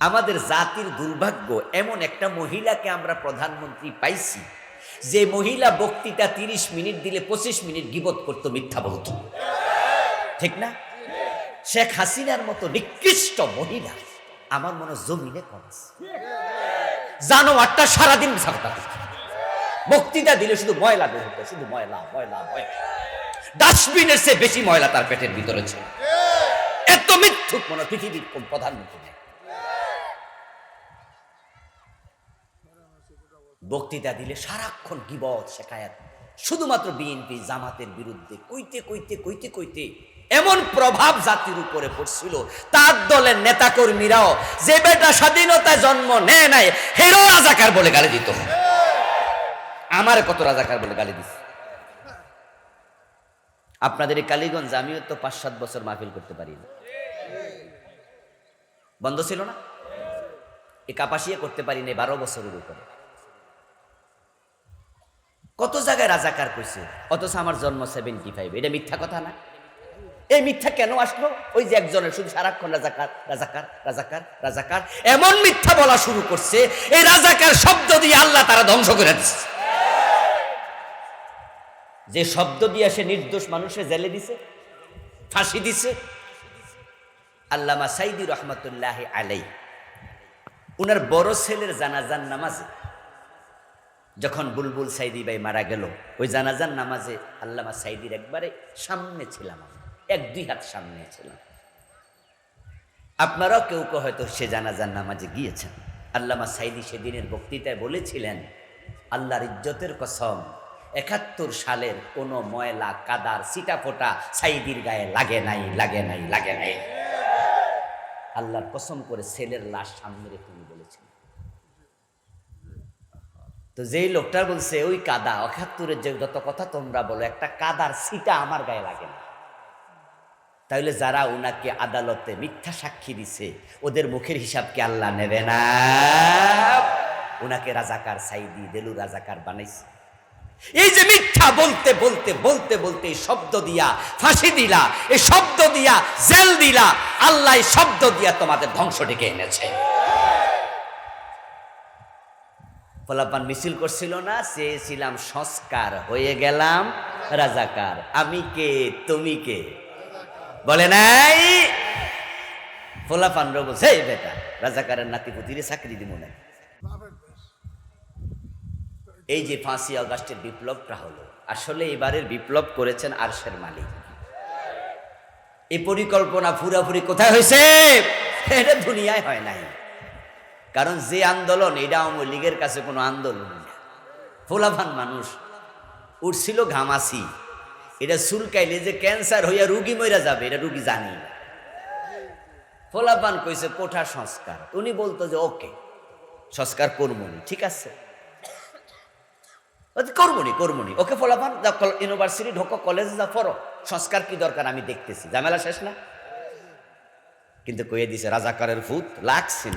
আমাদের জাতির দুর্ভাগ্য, এমন একটা মহিলাকে আমরা প্রধানমন্ত্রী পাইছি যে মহিলা বক্তৃতা 30 মিনিট দিলে 25 মিনিট গীবত করতো, মিথ্যা বলতো, ঠিক না? শেখ হাসিনার মতো নিকৃষ্ট মহিলা আমার মনে হয় জমিনে কম আছে। জানোয়ারটা সারাদিন বক্তৃতা দিলে শুধু ময়লা বের হতো, শুধু ময়লা ময়লা ময়লা, ডাস্টবিনের চেয়ে বেশি ময়লা তার পেটের ভিতরে ছিল। এত মিথ্যুক মনে হয় পৃথিবীর কোন প্রধানমন্ত্রী নেই। বক্তৃতা দিলে সারাক্ষণ গীবত শেখায়াত, শুধুমাত্র বিএনপি জামাতের বিরুদ্ধে কইতে কইতে কইতে কইতে এমন প্রভাব জাতির উপরে পড়ছিল, তার দলের নেতাকর্মীরাও যে বেটা স্বাধীনতায় জন্ম নেয় নাই হেরো রাজাকার বলে গালি দিত। আমার কত রাজাকার বলে গালি দিচ্ছে। আপনাদের এই কালীগঞ্জ আমিও তো 5-7 বছর মাহফিল করতে পারি না, বন্ধ ছিল না। এই কাপাসিয়া করতে পারি না 12 বছরের উপরে। কত জায়গায় রাজাকার কইছে, অথচ আমার জন্ম 75। এটা মিথ্যা কথা না? এই মিথ্যা কেন আসলো? ওই যে একজনের শুধু সারাক্ষণ রাজাকার রাজাকার রাজাকার রাজাকার, এমন মিথ্যা বলা শুরু করছে, এই রাজাকার শব্দ দিয়ে আল্লাহ তারা ধ্বংস করে দিচ্ছে। যে শব্দ দিয়ে সে নির্দোষ মানুষের জেলে দিছে, ফাঁসি দিছে। আল্লামা সাইদি রহমতুল্লাহ আলাইহি উনার বড় ছেলের জানাজার নামাজে যখন বুলবুল সাইদি ভাই মারা গেল, ওই জানাজার নামাজে আল্লামা সাইদির একবারে সামনে ছিলাম, 1-2 হাত সামনে ছিলাম। আপনারাও কেউ কেউ হয়তো সে জানাজার নামাজে গিয়েছেন। আল্লামা সাইদি সেদিনের বক্তৃতায় বলেছিলেন, আল্লাহর ইজ্জতের কসম, 71 সালের কোনো ময়লা কাদার ছিটাফোঁটা সাইদির গায়ে লাগে নাই, লাগে নাই, লাগে নাই। আল্লাহর কসম করে ছেলের লাশ সামনে রেখে উনি বলেছেন। তো যেই লোকটা বলছে ওই কাদা 71-এর যে যত কথা তোমরা বলো, একটা কাদার ছিটা আমার গায়ে লাগে না, তাহলে যারা উনাকে আদালতে মিথ্যা সাক্ষী দিছে ওদের মুখের হিসাব কি আল্লাহ নেবে না? উনাকে রাজাকার সাইদি দেলু রাজাকার বানাইছে। এই যে মিথ্যা বলতে বলতে বলতে বলতে এই শব্দ দিয়া ফাঁসি দিলা, এই শব্দ দিয়া জেল দিলা, আল্লাহ এই শব্দ দিয়া তোমাদের ধ্বংস ডেকে এনেছে। ফলাপান মিছিল করছিল না, চেয়েছিলাম সংস্কার, হয়ে গেলাম রাজাকার। আমি কে তুমি কে বলে নাই। ফলাপান বলছে এই বেটা রাজাকারের নাতি পুতিরে চাকরি দিব না। এই যে 5ই আগস্টের বিপ্লবটা হলো, আসলে এবারের বিপ্লব করেছেন আরশের মালিক। এই পরিকল্পনা পুরাপুরি কোথায় হয়েছে? এটা দুনিয়ায় হয় নাই। কারণ যে আন্দোলন, এটা আওয়ামী লীগের কাছে কোনো আন্দোলন না। ফোলাভান মানুষ উঠছিল ঘামাসি, এটা চুলকাইলে যে ক্যান্সার হইয়া রুগী মইরা যাবে, এটা রুগী জানি না। ফোলাভান কইছে কোঠা সংস্কার, উনি বলতো যে ওকে সংস্কার করবনি, ঠিক আছে করবনি করবনি, ওকে ফোলাভান ইউনিভার্সিটি ঢোকো, কলেজে যা পড়ো, সংস্কার কি দরকার আমি দেখতেছি, ঝামেলা শেষ না। কিন্তু কইয়ে দিছে রাজাকারের ভূত লাগছে।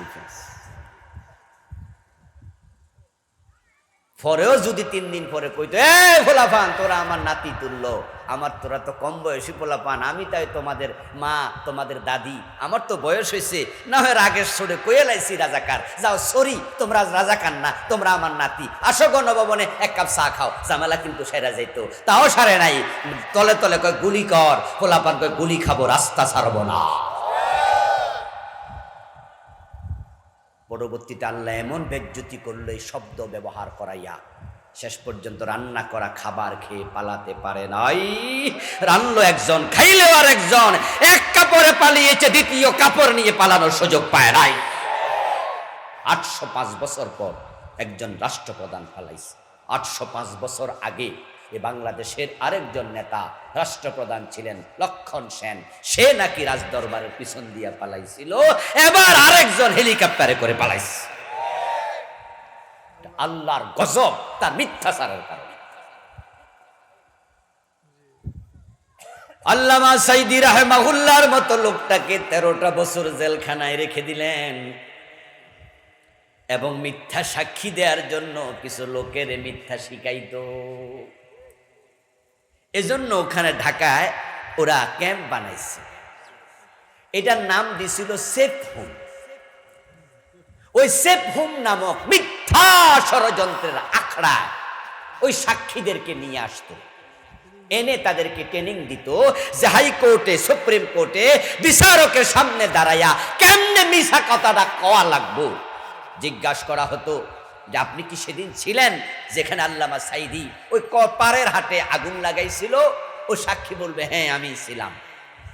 পরেও যদি 3 দিন পরে কইতো এ ফোলাপান তোরা আমার নাতি তুললো, আমার তোরা তো কম বয়সী ফোলাপান, আমি তাই তোমাদের মা তোমাদের দাদি, আমার তো বয়স হয়েছে, না হয় রাগের সরে কয়ে লাইছি রাজাকার, যাও সরি তোমরা রাজাকার না, তোমরা আমার নাতি, আসো গণভবনে 1 কাপ চা খাও। ঝামেলা কিন্তু সেরা যাইত, তাও সারে নাই। তলে তলে কয় গুলি কর, ফোলাপান কয় গুলি খাবো, রাস্তা ছাড়বো না। পরবর্তীতে আল্লাহ এমন বেজ্জতি করলো এই শব্দ ব্যবহার করাইয়া, শেষ পর্যন্ত রান্না করা খাবার খেয়ে পালাতে পারে নাই। রান্নাও একজন, খাইলেও আর একজন, এক কাপড়ে পালিয়েছে, দ্বিতীয় কাপড় নিয়ে পালানোর সুযোগ পায় নাই। 805 বছর পর একজন রাষ্ট্রপ্রধান পালাইছে। 805 বছর আগে এ বাংলাদেশের আরেকজন নেতা রাষ্ট্রপ্রধান ছিলেন লক্ষণ সেন, সে নাকি রাজদরবারের পিছন দিয়ে পালাইছিল, এবার আরেকজন হেলিকপ্টারে করে পালাইছে। আল্লাহর গজব তার মিথ্যাচারের কারণে। আল্লামা সাইদি রাহিমাহুল্লাহর মতো লোকটাকে 13টা বছর জেলখানায় রেখে দিলেন এবং মিথ্যা সাক্ষী দেওয়ার জন্য কিছু লোকের মিথ্যা শিখাইতো। এজন্য ওখানে ঢাকায় ওরা ক্যাম্প বানাইছে, এটার নাম দিছিল সেফ হোম। ওই সেফ হোম নামক মিথ্যা ষড়যন্ত্রের আখড়ায় ওই সাক্ষীদেরকে নিয়ে আসতো, এনে তাদেরকে ট্রেনিং দিত যে হাইকোর্টে, সুপ্রিম কোর্টে বিচারকের সামনে দাঁড়াইয়া কেমনে মিছা কথাটা কওয়া লাগবো। জিজ্ঞাসা করা হতো যে আপনি কি সেদিন ছিলেন যেখানে আল্লামা সাঈদী ওই পাড়ের হাটে আগুন লাগাইছিল? ও সাক্ষী বলবে হ্যাঁ আমি ছিলাম।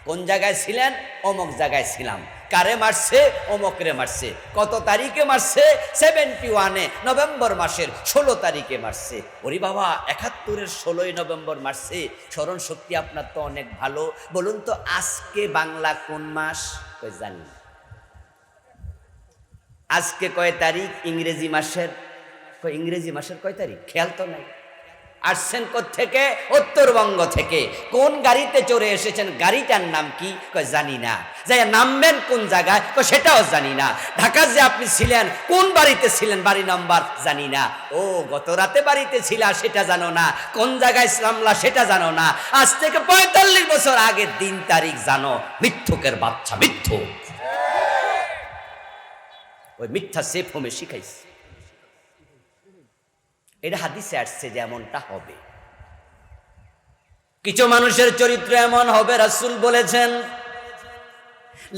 কোন জায়গায় ছিলেন? অমুক জায়গায় ছিলাম। কারে মারছে? অমুকরে মারছে। কত তারিখে মারছে? 71 নভেম্বর মাসের 16 তারিখে মারছে। ওরে বাবা, 71-এর 16 নভেম্বর মারছে। স্মরণ শক্তি আপনার তো অনেক ভালো। বলুন তো আজকে বাংলা কোন মাস? কই জানি না। আজকে কয় তারিখ ইংরেজি মাসের? ইংরেজি মাসের কয় তারিখ খেয়াল তো নাই। আসছেন থেকে? উত্তরবঙ্গ থেকে। কোন গাড়িতে চড়ে এসেছেন? গাড়িটার নাম কি? কয় জানি না। যাই নামবেন কোন জায়গায়? কয় সেটাও জানি না। ঢাকা যে আপনি ছিলেন কোন বাড়িতে ছিলেন? বাড়ি নাম্বার জানি না। ও গত রাতে বাড়িতে ছিলা সেটা জানো না, কোন জায়গায় নামলা সেটা জানো না, আজ থেকে 45 বছর আগের দিন তারিখ জানো। মিথ্যুকের বাচ্চা, মিথ্যুক। ওই মিথ্যা সেফ হোমে শিখাইছে। এটা হাদিসে আসছে যে এমনটা হবে। কিছু মানুষের চরিত্র এমন হবে, রাসূল বলেছেন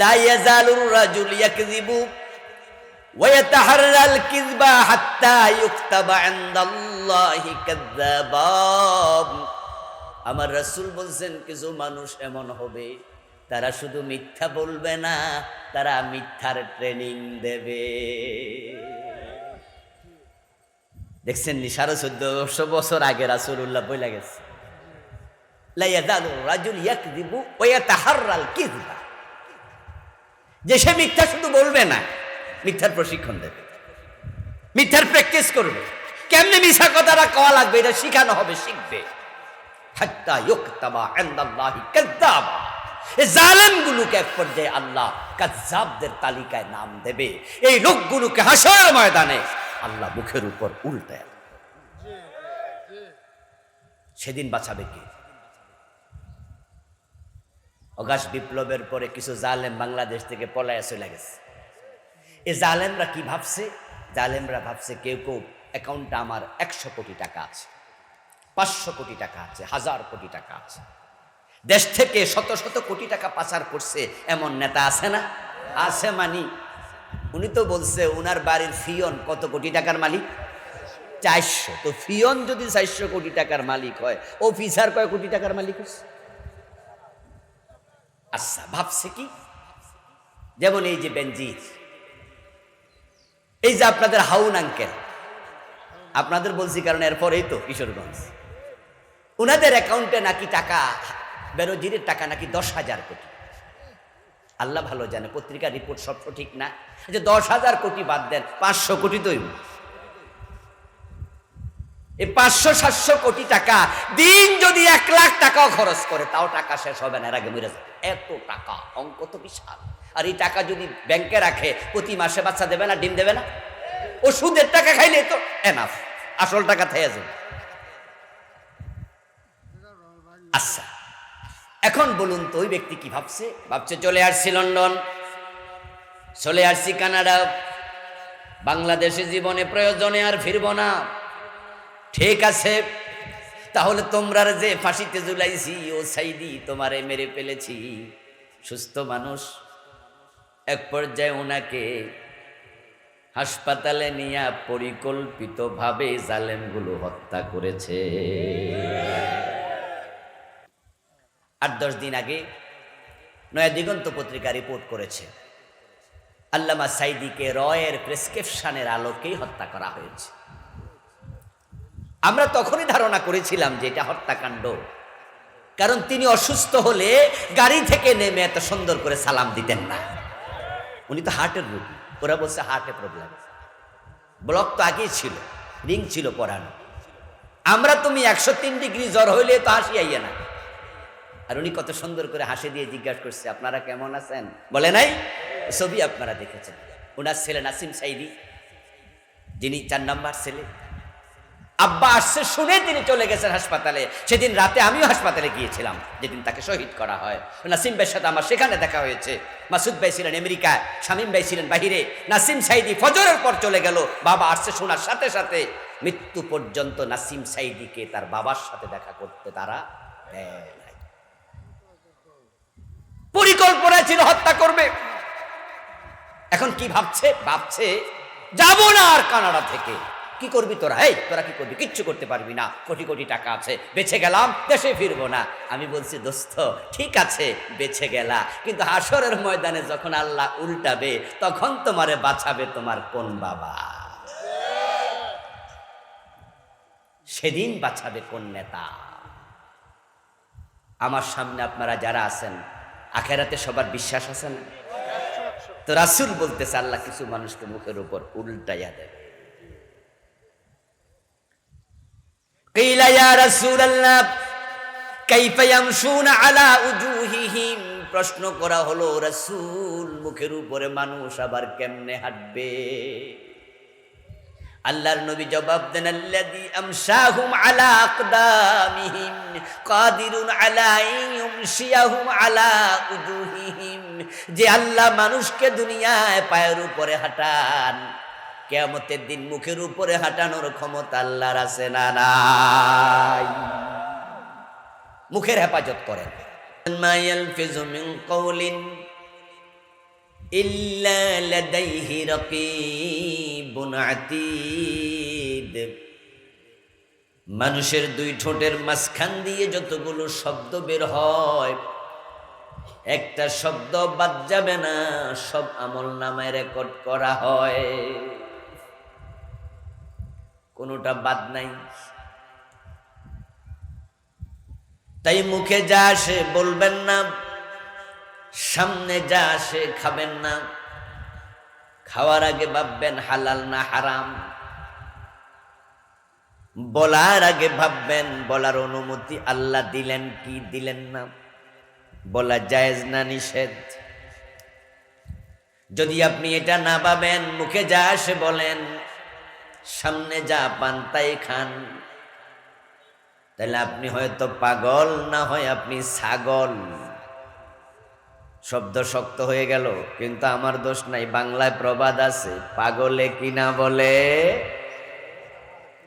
লা ইয়াজালুর রাজুল ইয়াকযিবু ওয়া ইয়াতাহাররাল কিযবা হাত্তা ইউকতাবা ইনদাল্লাহি কাযযাবাব। আমার রাসূল বলেন কিছু মানুষ এমন হবে, তারা শুধু মিথ্যা বলবে না, তারা মিথ্যার ট্রেনিং দেবে। দেখছেন নি 1450 বছর আগে রাসূলুল্লাহ বলে গেছে লা ইয়াজালুর রাজুল ইয়াকযিবু ওয়া ইয়াতাহাররাল কিযবা, যে সে মিথ্যা শুধু বলবে না, মিথ্যার প্রশিক্ষণ দেবে, মিথ্যার প্র্যাকটিস করবে। কেমনে মিথ্যা কথাটা কওয়া লাগবে এটা শিখানো হবে, শিখবে। হাত্তা ইউকতাবা ইনদাল্লাহি কাযযাবা, এই জালেমগুলোকে এক পর্যায়ে আল্লাহ কাযযাবদের তালিকায় নাম দেবে। এই লোকগুলোকে হাসরের ময়দানে আল্লাহ মুখের উপর উল্টায়। সেদিন বাঁচাবে কে? অগাস্ট বিপ্লবের পরে কিছু জালেম বাংলাদেশ থেকে পলায় চলে গেছে। এই জালেমরা কি ভাবছে? জালেমরা ভাবছে কেউ কেউ অ্যাকাউন্টে আমার 100 কোটি টাকা আছে, 500 কোটি টাকা আছে, 1000 কোটি টাকা আছে। দেশ থেকে শত শত কোটি টাকা পাচার করছে এমন নেতা আছে না? আছে। মানি উনি তো বলছে উনার বাড়ির ফিয়ন কত কোটি টাকার মালিক? 400। তো ফিয়ন যদি 400 কোটি টাকার মালিক হয়, অফিসার কয় কোটি টাকার মালিক হচ্ছে? আচ্ছা, ভাবছে কি? যেমন এই যে বেনজির, এই যে আপনাদের হাউন আঙ্কেল, আপনাদের বলছি কারণ এরপরেই তো কিশোরগঞ্জ, উনাদের অ্যাকাউন্টে নাকি টাকা, বেনজিরের টাকা নাকি 10,000 কোটি। আল্লাহ ভালো জানে, পত্রিকার রিপোর্ট সব সঠিক না। যে 10,000 কোটি বাদ দেন, 500 কোটি তো এই 500-700 কোটি টাকা দিন যদি 1 লাখ টাকাও খরচ করে তাও টাকা শেষ হবে না, এর আগে মরে যাবে। এত টাকা, অঙ্ক তো বিশাল। আর এই টাকা যদি ব্যাংকে রাখে প্রতি মাসে বাচ্চা দেবে না, ডিম দেবে না? ওষুধের টাকা খাইলে তো এনাফ, আসল টাকা থেকে যাবে। আচ্ছা, এখন বলুন তো ওই ব্যক্তি কি ভাবছে? ভাবছে চলে আসছি লন্ডন, চলে আসছি কানাডা, বাংলাদেশে জীবনে প্রয়োজনে আর ফিরব না। ঠিক আছে, তাহলে তোমরা যে ফাঁসিতে ঝুলাইছি, ও সাইদি তোমারে মেরে ফেলেছি। সুস্থ মানুষ। এক পর্যায়ে ওনাকে হাসপাতালে নিয়ে পরিকল্পিতভাবে জালেমগুলো হত্যা করেছে। 8-10 দিন আগে নয়া দিগন্ত পত্রিকা রিপোর্ট করেছে আল্লামা সাঈদীকে রয়ের প্রেসক্রিপশনের আলোকেই হত্যা করা হয়েছে। আমরা তখনই ধারণা করেছিলাম যে এটা হত্যাকাণ্ড, কারণ তিনি অসুস্থ হলে গাড়ি থেকে নেমে এত সুন্দর করে সালাম দিতেন না। উনি তো হার্টের রোগী, ওরা বলছে হার্টে প্রবলেম, ব্লক তো আগেই ছিল, রিং ছিল পরানো। আমরা তুমি 103 ডিগ্রি জ্বর হইলে তো হাসি আইয়া না। আর উনি কত সুন্দর করে হাসি দিয়ে জিজ্ঞাসা করছে আপনারা কেমন আছেন? বলে নাই? ছবি আপনারা দেখেছেন। ওনার ছেলে নাসিম সাঈদী, যিনি 4 নম্বর ছেলে, আব্বা আসছে শুনে তিনি চলে গেছেন হাসপাতালে। সেদিন রাতে আমিও হাসপাতালে গিয়েছিলাম, যেদিন তাকে শহীদ করা হয়। নাসিম ভাইয়ের সাথে আমার সেখানে দেখা হয়েছে। মাসুদ ভাই ছিলেন আমেরিকায়, শামীম ভাই ছিলেন বাহিরে। নাসিম সাইদি ফজরের পর চলে গেল, বাবা আসছে শোনার সাথে সাথে মৃত্যু পর্যন্ত নাসিম সাইদিকে তার বাবার সাথে দেখা করতে তারা দেয় নাই। পরিকল্পনা ছিল হত্যা করবে। এখন কি ভাবছে? ভাবছে যাব না আর কানাডা থেকে। কি করবি তোরা? এই তোরা কি করবি? কিচ্ছু করতে পারবি না, কোটি কোটি টাকা আছে, বেঁচে গেলাম, দেশে ফিরবো না। আমি বলছি দোস্ত ঠিক আছে বেঁচে গেলা, কিন্তু হাসরের ময়দানে যখন আল্লাহ উল্টাবে তখন তোমারে বাঁচাবে তোমার কোন বাবা? সেদিন বাঁচাবে কোন নেতা? আমার সামনে আপনারা যারা আছেন, আখেরাতে সবার বিশ্বাস আছে না? তো রাসূল বলতেছে আল্লাহ কিছু মানুষকে মুখের উপর উল্টাইয়া দেবে। কিলা ইয়া রাসূলুল্লাহ কাইফা ইয়ামশুনা আলা উজুহিহিম, প্রশ্ন করা হলো রাসূল মুখের উপরে মানুষ আবার কেমনে হাঁটবে? আল্লাহর নবী জবাব দেন আল্লাযী আমশাহুম আলা আকদামিহিম কাদিরুন আলা ইউমশিয়াহুম আলা উজুহিহিম, যে আল্লাহ মানুষকে দুনিয়ায় পায়ের উপরে হাঁটান, কিয়ামতের দিন মুখের উপরে হাঁটানোর ক্ষমতা আল্লাহর আছে না নাই? মুখের হেফাজত করেন। মা ইয়ালফিযু মিন কাওলিন ইল্লা লাদাইহি রাকীবুন আতীদ, মানুষের দুই ঠোঁটের মাঝখান দিয়ে যতগুলো শব্দ বের হয় একটা শব্দ বাদ যাবে না, সব আমলনামায় রেকর্ড করা হয়, কোনোটা বাদ নাই। তাই মুখে যা আসে বলবেন না, সামনে যা আসে খাবেন না, খাওয়ার আগে ভাববেন হালাল না হারাম, বলার আগে ভাববেন বলার অনুমতি আল্লাহ দিলেন কি দিলেন না, বলা জায়েজ না নিষেধ। যদি আপনি এটা না ভাবেন, মুখে যা আসে বলেন, সামনে যা পান তাই খান, তাহলে আপনি হয়তো পাগল, না হয় আপনি ছাগল। শব্দ শক্ত হয়ে গেল, কিন্তু আমার দোষ নাই। বাংলায় প্রবাদ আছে, পাগলে কি না বলে,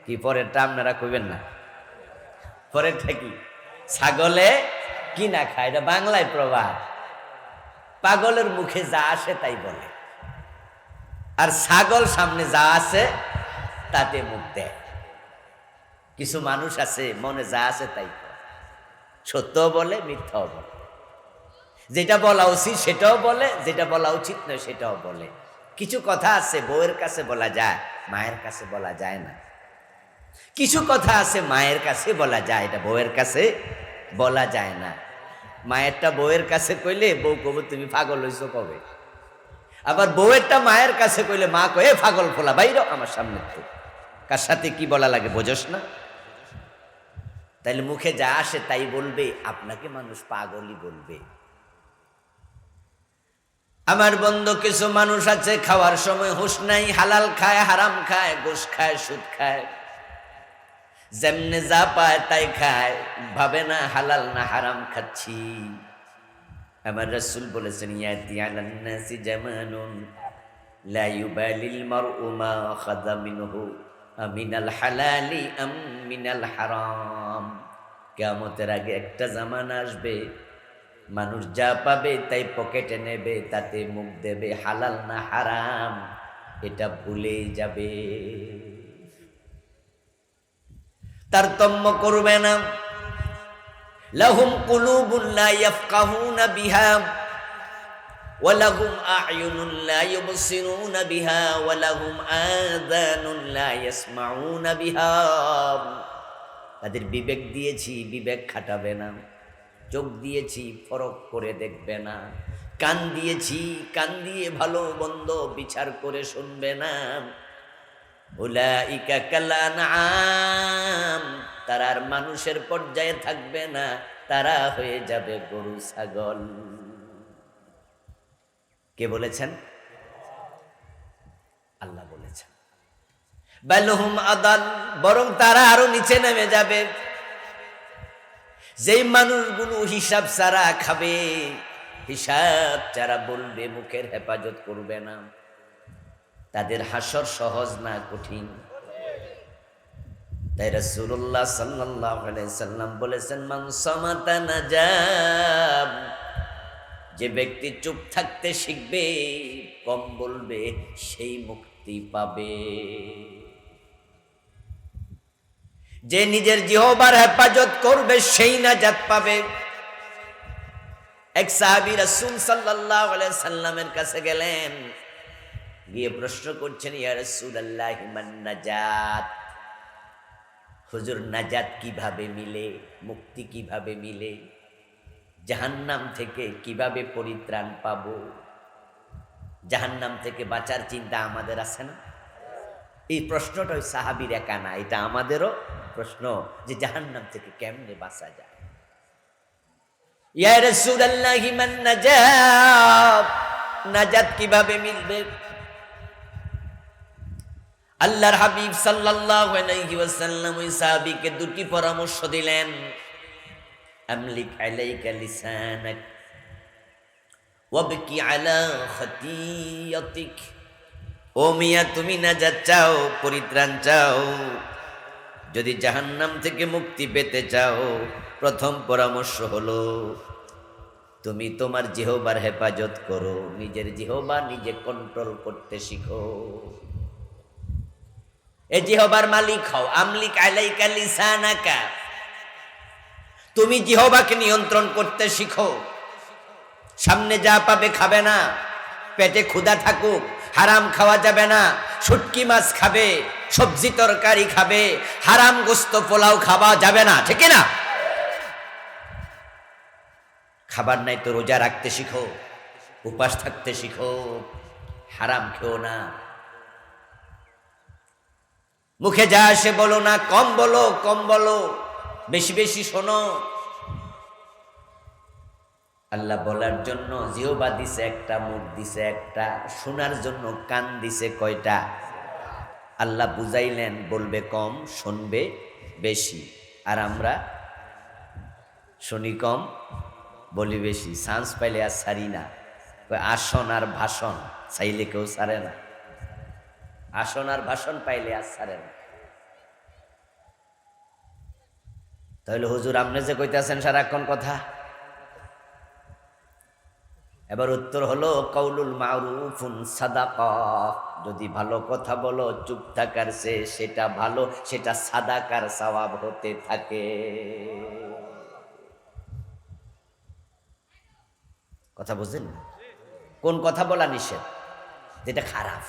কি পরেরটা আপনারা কইবেন না, পরেরটা কি? ছাগলে কি না খায়, এটা বাংলায় প্রবাদ। পাগলের মুখে যা আসে তাই বলে, আর ছাগল সামনে যা আছে তাতে মুখ দেয়। কিছু মানুষ আছে মনে যা আছে তাই সত্য বলে, মিথ্যাও বলে, যেটা বলা উচিত সেটাও বলে, যেটা বলা উচিত নয় সেটাও বলে। কিছু কথা আছে বউয়ের কাছে বলা যায়, মায়ের কাছে বলা যায় না। কিছু কথা আছে মায়ের কাছে বলা যায়, এটা বউয়ের কাছে বলা যায় না। মায়েরটা বউয়ের কাছে কইলে বউ কবে তুমি পাগল হইছো কবে, আবার বউয়েরটা মায়ের কাছে কইলে মা কয়ে পাগল ফোলা বাইরো আমার সামনে। তো কার সাথে কি বলা লাগে বোঝস না? তাইলে মুখে যা আসে তাই বলবে, আপনাকে মানুষ পাগলই বলবে। আমার বন্ধু কিছু মানুষ আছে খাওয়ার সময় হুঁশ নাই, হালাল খায়, হারাম খায়, ঘুষ খায়, সুদ খায়, যেমনে যা পায় তাই খায়, ভাবে না হালাল না হারাম খাচ্ছি। আমার রাসূল বলেছেন ইয়াতি আলান নাসি জামানুন লা ইউবালিল মারউ মা খাযা মিনহু আমিনাল হালালি আম মিনাল হারাম, কিয়ামতের আগে একটা জামানা আসবে মানুষ যা পাবে তাই পকেটে নেবে, তাতে মুখ দেবে, হালাল না হারাম এটা ভুলেই যাবে, তারতম্য করবে না। লাহুম কুলুবুন লা ইয়াফকাহুনা বিহা ওয়া লাহুম আ'য়ুনুন লা ইউবসিরুনা বিহা ওয়া লাহুম আযানুন লা ইয়াসমাউনা বিহা, তাদের বিবেক দিয়েছি বিবেক খাটাবে না, চোখ দিয়েছি ফরক করে দেখবে না, কান দিয়েছি কান দিয়ে ভালো মন্দ বিচার করে শুনবে না। উলাইকা কাল আনআম, তারা আর মানুষের পর্যায়ে থাকবে না, তারা হয়ে যাবে গরু ছাগল। কে বলেছেন? আল্লাহ বলেছেন। বালহুম আদাল, বরং তারা আরো নিচে নেমে যাবে। যেই মানুষগুলো হিসাব ছাড়া খাবে, হিসাব ছাড়া বলবে, মুখের হেফাজত করবে না, তাদের হাসর সহজ না কঠিন। তাই রাসূলুল্লাহ সাল্লাল্লাহু আলাইহি সাল্লাম বলেছেন, মান সামাতা নাজাব, যে ব্যক্তি চুপ থাকতে শিখবে, কম বলবে, সেই মুক্তি পাবে। যে নিজের জিহ্বার হেফাজত করবে সেই নাজাত পাবে। এক সাহাবী রাসূল সাল্লাল্লাহু আলাইহি সাল্লামের কাছে গেলেন, গিয়ে প্রশ্ন করছেন, ইয়া রাসূলুল্লাহ মান নাজাত, হুজুর নাজাত কিভাবে মিলে, মুক্তি কিভাবে মিলে, জাহান্নাম থেকে কিভাবে পরিত্রাণ পাবো? জাহান্নাম থেকে বাঁচার চিন্তা আমাদের আছে না? এই প্রশ্নটা ওই সাহাবীর একা না, এটা আমাদেরও প্রশ্ন, যে জাহান্নাম থেকে কেমনে বাঁচা যায়। ইয়া রাসূলুল্লাহ মান নাজাত, নাজাত কিভাবে মিলবে? আল্লাহর হাবিব সাল্লাল্লাহু আলাইহি ওয়াসাল্লাম ওই সাহাবীকে দুটি পরামর্শ দিলেন। আমলিক আলাইকা লিসানাক ওয়াবকি আলা খাতিয়াতিক। ও মিয়া, তুমি নাজাত চাও, পরিত্রাণ চাও, যদি জাহান্নাম থেকে মুক্তি পেতে চাও, প্রথম পরামর্শ হলো তুমি তোমার জিহ্বার হেফাজত করো, নিজের জিহ্বা নিজে কন্ট্রোল করতে শিখো। এই জিহ্বার মালিক হও। আমলিক আলাইকা লিসানাকা, তুমি জিহ্বাকে নিয়ন্ত্রণ করতে শিখো। সামনে যা পাবে খাবে না, পেটে ক্ষুধা থাকুক, হারাম খাওয়া যাবে না। শুটকি মাছ খাবে, সবজি তরকারি খাবে, হারাম গোস্ত পোলাও খাওয়া যাবে না, ঠিক না? খাবার নাই তো রোজা রাখতে শিখো, উপাস থাকতে শিখো, হারাম খেও না। মুখে যা আসে বলো না, কম বলো, কম বলো, বেশি বেশি শোনো। আল্লাহ বলার জন্য জিহ্বা দিছে একটা, মুখ দিছে একটা, শোনার জন্য কান দিছে কয়টা? আল্লাহ বুঝাইলেন, বলবে কম, শুনবে বেশি। আর আমরা শুনি কম, বলি বেশি। চান্স পাইলে আর ছাড়ি না। আসন আর ভাষণ চাইলে কেউ ছাড়ে না। আসন আর ভাষণ পাইলে আর ছাড়ে না। তাহলে হুজুর আপনি যে কইতেছেন সারাক্ষণ কথা, এবার উত্তর হলো কাউলুল মারুফুন সাদাকা। যদি ভালো কথা বলো, চুপ থাকার চেয়ে সেটা ভালো, সেটা সাদাকার সওয়াব হতে থাকে। কথা বুঝলেন? কোন কথা বলা নিষেধ? যেটা খারাপ।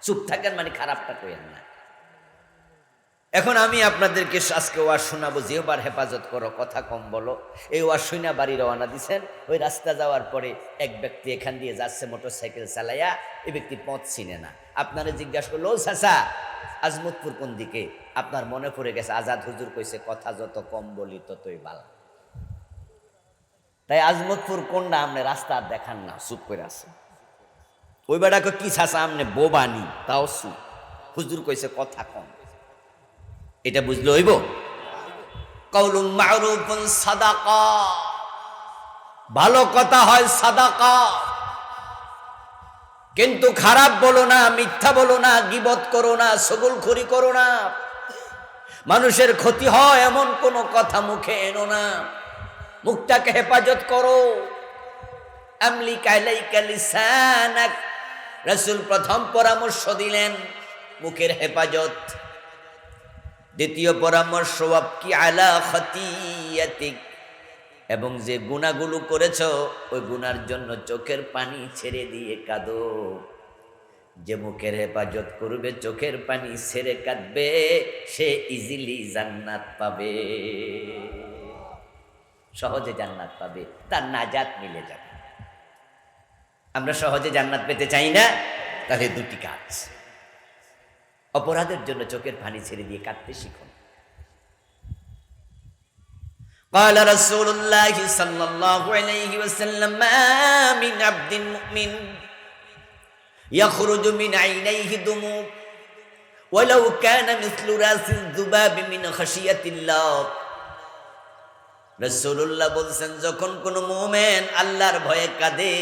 চুপ থাকেন মানে খারাপটা কইেন না। এখন আমি আপনাদেরকে আজকে ওয়াজ শোনাবো, জিহ্বার হেফাজত করো, কথা কম বলো। এই ওয়াজ শুনা বাড়ি রওনা দিছেন। ওই রাস্তা যাওয়ার পরে এক ব্যক্তি এখান দিয়ে যাচ্ছে মোটরসাইকেল চালাইয়া, এই ব্যক্তি পথ চিনে না। আপনারা জিজ্ঞাসা করলো, ও চাচা, আজমতপুর কোন দিকে? আপনার মনে পড়ে গেছে আজাদ হুজুর কইছে, কথা যত কম বলি ততই ভালো। তাই আজমতপুর কোনটা আপনি রাস্তা দেখান না, চুপ করে আছে। ওই বেড়াকে কি চাচা আপনি বোবানি, তাও চুপ। হুজুর কইছে কথা কম, এটা বুঝলে হইব? কাউলুম মারুফুন সাদাকা, ভালো কথা হয় সাদাকা। কিন্তু খারাপ বলো না, মিথ্যা বলো না, গীবত করো না, চগলখড়ি করো না, মানুষের ক্ষতি হয় এমন কোন কথা মুখে এনো না। মুখটাকে হেফাজত করো। আমলিক আলাইকা লিসানাক, রাসূল প্রথম পরামর্শ দিলেন মুখের হেফাজত। দ্বিতীয় পরামর্শ ওয়াবকি আলা খাতিয়াতিক, এবং যে গুনাহগুলো করেছো ওই গুনার জন্য চোখের পানি ছেড়ে দিয়ে কাঁদো। যে মুখের হেফাজত করবে, চোখের পানি ছেড়ে কাঁদবে, সে ইজিলি জান্নাত পাবে, সহজে জান্নাত পাবে, তার নাজাত মিলে যাবে। আমরা সহজে জান্নাত পেতে চাই না, তাহলে দুটি কাজ। অপরাধের জন্য চোখের পানি ছেড়ে দিয়ে কাঁদতে শিখুন। قال رسول الله صلى الله عليه وسلم ما من عبد مؤمن يخرج من عينيه دموع ওয়ালাউ কানা মিসলু রাসিল যুবাবি মিন খাশিয়াতিল্লাহ। রাসূলুল্লাহ বলছেন, যখন কোন মুমিন আল্লাহর ভয়ে কাঁদে,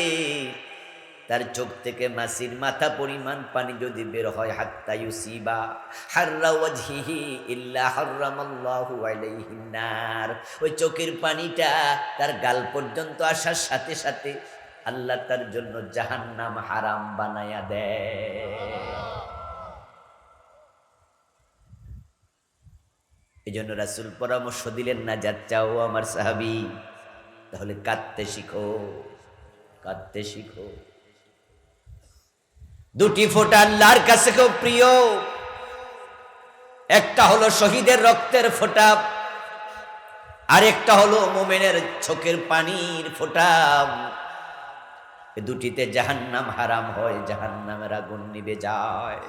তার চোখ থেকে মাছির মাথা পরিমাণ পানি যদি বের হয়, হাত্তা ইউসিবা হাররা ওয়াজহিহি ইল্লা হারামাল্লাহু আলাইহিন নার, ওই চোখের পানিটা তার গাল পর্যন্ত আসার সাথে সাথে আল্লাহ তার জন্য জাহান্নাম হারাম বানায়া দেয়। এই জন্য রাসূল পরামর্শ দিলেন, নাজাত চাও আমার সাহাবী, তাহলে কাঁদতে শিখো, কাঁদতে শিখো। দুটি ফোঁটা আল্লাহর কাছে খুব প্রিয়, একটা হলো শহীদের রক্তের ফোঁটা, আর একটা হলো মুমিনের চোখের পানির ফোঁটা। এই দুটিতে জাহান্নাম হারাম হয়, জাহান্নামের আগুন নিভে যায়।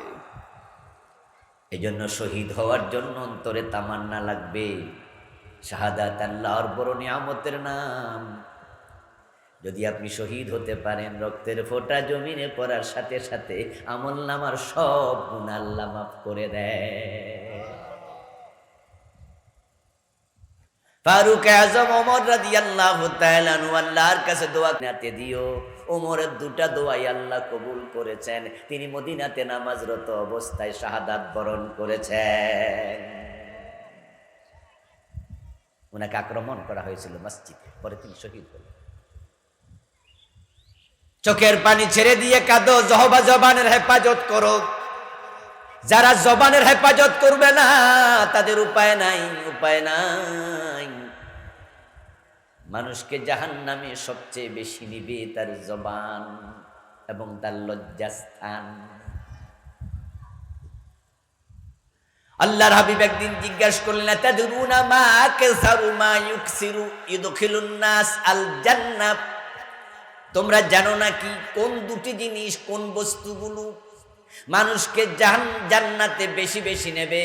এই জন্য শহীদ হওয়ার জন্য অন্তরে তামান্না লাগবে। শাহাদাত আল্লাহর বড় নিয়ামতের নাম। যদি আপনি শহীদ হতে পারেন, রক্তের ফোঁটা জমিনে পড়ার সাথে সাথে আমলনামার সব গুনাহ আল্লাহ মাফ করে দেয়। ফারুক আযম ওমর রাদিয়াল্লাহু তাআলা আনহু আল্লাহর কাছে দোয়া করতে দিও। ওমরের দুটা দোয়াই আল্লাহ কবুল করেছেন। তিনি মদিনাতে নামাজরত অবস্থায় শাহাদাত বরণ করেছেন। ওনাকে আক্রমণ করা হয়েছিল মসজিদে, পরে তিনি শহীদ হলেন। চোখের পানি ছেড়ে দিয়ে কাঁদো, জবানের হেফাজত করো। যারা জবানের হেফাজত করবে না, তাদের উপায় নাই, উপায় নাই। মানুষকে জাহান্নামে সবচেয়ে বেশি নিবে তার জবান এবং তার লজ্জাস্থান। আল্লাহর হাবিব একদিন জিজ্ঞাসা করলেন, তাদরুনা মা কাসারু মা ইউকসিরু ইদখিলুন নাস আল জান্নাহ, তোমরা জানো নাকি কোন দুটি জিনিস, কোন বস্তুগুলো মানুষকে জান্নাতে বেশি বেশি নেবে?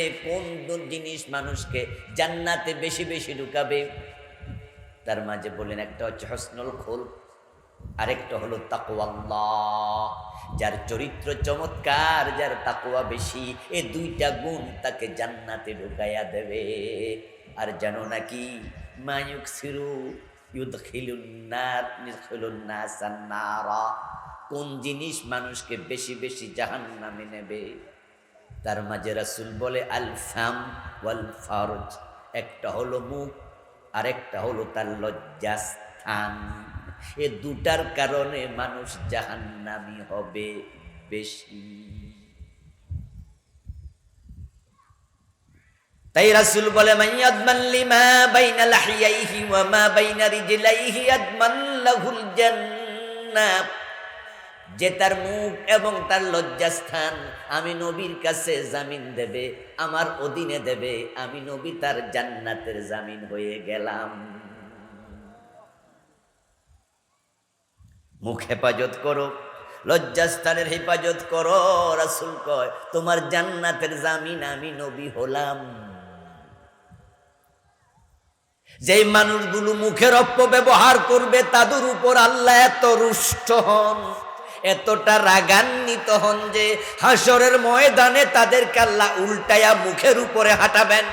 কোন জিনিস মানুষকে জান্নাতে বেশি বেশি ঢুকাবে? তার মাঝে বললেন, একটা হচ্ছে হসনুল খুলক, আরেকটা হলো তাকওয়াল্লাহ। যার চরিত্র চমৎকার, যার তাকওয়া বেশি, এই দুইটা গুণ তাকে জান্নাতে ঢুকাইয়া দেবে। আর জানো নাকি মায়ুকসিরু ইউদখিলুন নাস আন-নারা, কোন জিনিস মানুষকে বেশি বেশি জাহান্নামে নেবে? তার মাঝে রাসূল বলে, আল ফাম ওয়াল ফারজ, একটা হলো মুখ, আরেকটা হলো তার লজ্জাস্থান। এ দুটার কারণে মানুষ জাহান্নামী হবে বেশি। তাই রাসূল বলে, মাইয়াদমান লিমা বাইনা লাহিয়াইহি ওয়া মা বাইনা রিজলাইহি আদমান লাহুল জান্নাহ, যে তার মুখ এবং তার লজ্জাস্থান আমি নবীর কাছে জামিন দেবে, আমার অধীনে দেবে, আমি নবী তার জান্নাতের জামিন হয়ে গেলাম। মুখ হেফাজত করো, লজ্জাস্থানের হেফাজত করো। রাসূল কয়, তোমার জান্নাতের জামিন আমি নবী হলাম। যেই মানুষগুলো মুখের অপব্যবহার করবে, তাদের উপর আল্লাহ এত রুষ্ট হন, এতটা রাগান্বিত হন যে হাসরের ময়দানে তাদেরকে আল্লাহ উল্টায়া মুখের উপরে হাঁটাবেন।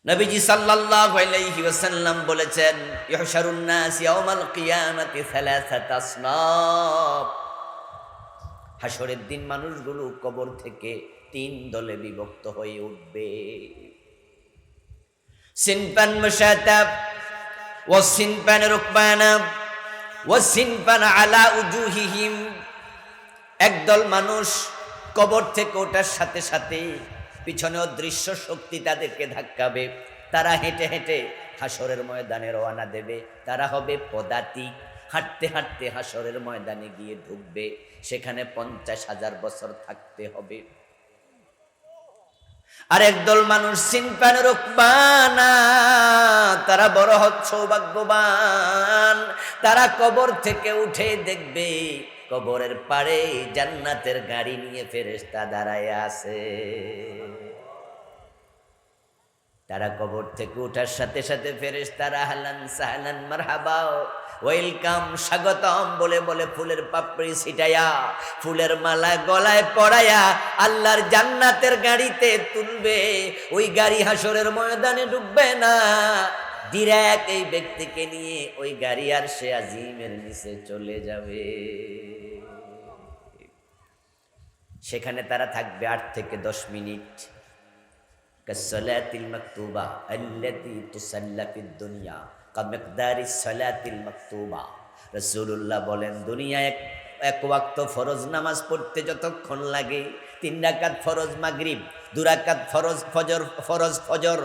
নবীজি সাল্লাল্লাহু আলাইহি ওয়াসাল্লাম বলেছেন, ইহশারুন নাস ইয়াউমাল কিয়ামাতি সালাসাত আসনাফ, হাসরের দিন মানুষগুলো কবর থেকে তিন দলে বিভক্ত হয়ে উঠবে। সিনফান মুশাতাব ওয়া সিনফান রুকবানা ওয়া সিনফান আলা উজুহিহিম, একদল মানুষ কবর থেকে ওঠার সাথে সাথে পিছনে অদৃশ্য শক্তি তাদেরকে ধাক্কাবে, তারা হেঁটে হেঁটে হাসরের ময়দানে রওনা দেবে। তারা হবে পদাতিক, হাঁটতে হাঁটতে হাসরের ময়দানে গিয়ে ঢুকবে, সেখানে 50,000 বছর থাকতে হবে। আর একদল মানুষ সিনফান রুকবানা, তারা বড় সৌভাগ্যবান, তারা কবর থেকে উঠে দেখবে কবরের পাড়ে জান্নাতের গাড়ি নিয়ে ফেরেশতা দাঁড়ায় আছে। তারা কবর থেকে ওঠার সাথে সাথে ফেরেশতারা আহলান সাহলান মারহাবা, ওয়েলকাম, স্বাগতম বলে বলে ফুলের পাপড়ি ছিটাইয়া, ফুলের মালা গলায় পরাইয়া আল্লাহর জান্নাতের গাড়িতে তুলবে। ওই গাড়ি হাসরের ময়দানে ঢুকবে না, ডিরেক্ট এই ব্যক্তিকে নিয়ে ওই গাড়ি আর সে আজিমের নিচে চলে যাবে। সেখানে তারা থাকবে 8 থেকে 10 মিনিট। কাসসালাতিল মাকতুবা আল্লাতী তুসাল্লা ফিদ দুনিয়া কামিকদারিস সালাতিল মাকতুবা। রাসূলুল্লাহ বলেন, দুনিয়ায় এক ওয়াক্ত ফরজ নামাজ পড়তে যতক্ষণ লাগে, 3 রাকাত ফরজ মাগরিব, 2 রাকাত ফরজ ফজর, ফরজ ফজর,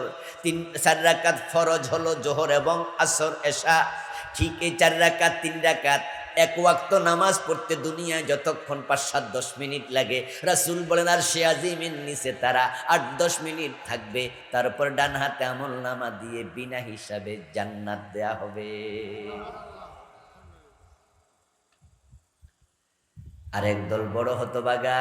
4 রাকাত ফরজ হলো জোহর এবং আসর এশা। ঠিক এই 4 রাকাত 3 রাকাত এক ওয়াক্ত নামাজ পড়তে দুনিয়ায় যতক্ষণ 5-7-10 মিনিট লাগে, রাসূল বলেন আর সে আজিমের নিচে তারা 8-10 মিনিট থাকবে। তারপর ডান হাতে আমল নামা দিয়ে বিনা হিসাবে জান্নাত দেয়া হবে। আর একদল বড় হতভাগা,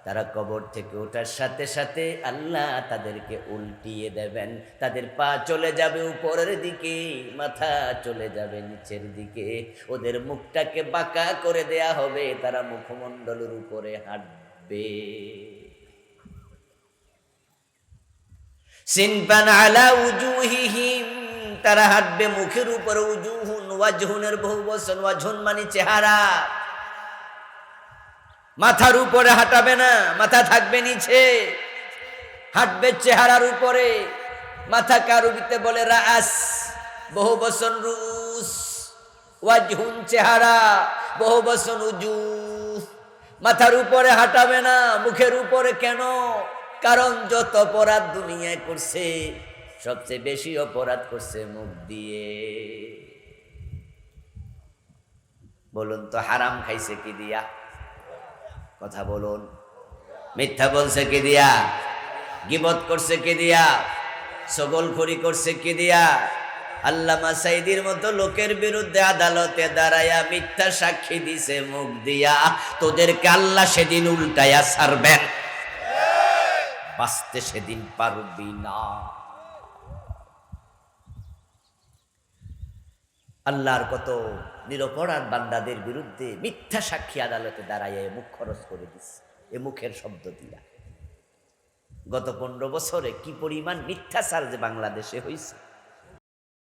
তারা কবর থেকে ওঠার সাথে সাথে আল্লাহ তাদেরকে উল্টিয়ে দেবেন। তাদের পা চলে যাবে উপরের দিকে, মাথা চলে যাবে নিচের দিকে, ওদের মুখটাকে বাঁকা করে দেয়া হবে, তারা মুখমণ্ডলের উপরে হাঁটবে। সিনফান আলা উজুহিহিম, তারা হাঁটবে মুখের উপরে। উজুহুন, ওয়াজহুনের বহু বচন, ওয়াজহুন মানে চেহারা। মাথার উপরে হাঁটাবে না, মাথা থাকবে নিচে, হাঁটবে চেহারার উপরে। মাথা কারুবিতে বলে রাস, বহু বচন রুস। ওয়াজহুন চেহারা, বহু বচন উজুহ। মাথার উপরে হাঁটাবে না, মুখের উপরে। কেন? কারণ যত অপরাধ দুনিয়ায় করছে, সবচেয়ে বেশি অপরাধ করছে মুখ দিয়ে। বলুন তো, হারাম খাইছে কি দিয়া? কথা বলুন। মিথ্যা বলছে কি দিয়া? গীবত করছে কি দিয়া? ছগলখড়ি করছে কি দিয়া? আল্লামা সাইদির মতো লোকের বিরুদ্ধে আদালতে দাঁড়ায়া মিথ্যা সাক্ষী দিছে মুখ দিয়া। তোদেরকে আল্লাহ সেদিন উল্টায়া ছাড়বেন, বাঁচতে সেদিন পারবি না। আল্লাহর কত নিরপরাধ বান্দাদের বিরুদ্ধে মিথ্যা সাক্ষী আদালতে দাঁড়াইয়া মুখ খরচ করে দিচ্ছে, এ মুখের শব্দ দিয়া। গত 15 বছরে কি পরিমাণ মিথ্যাচার যে বাংলাদেশে হয়েছে।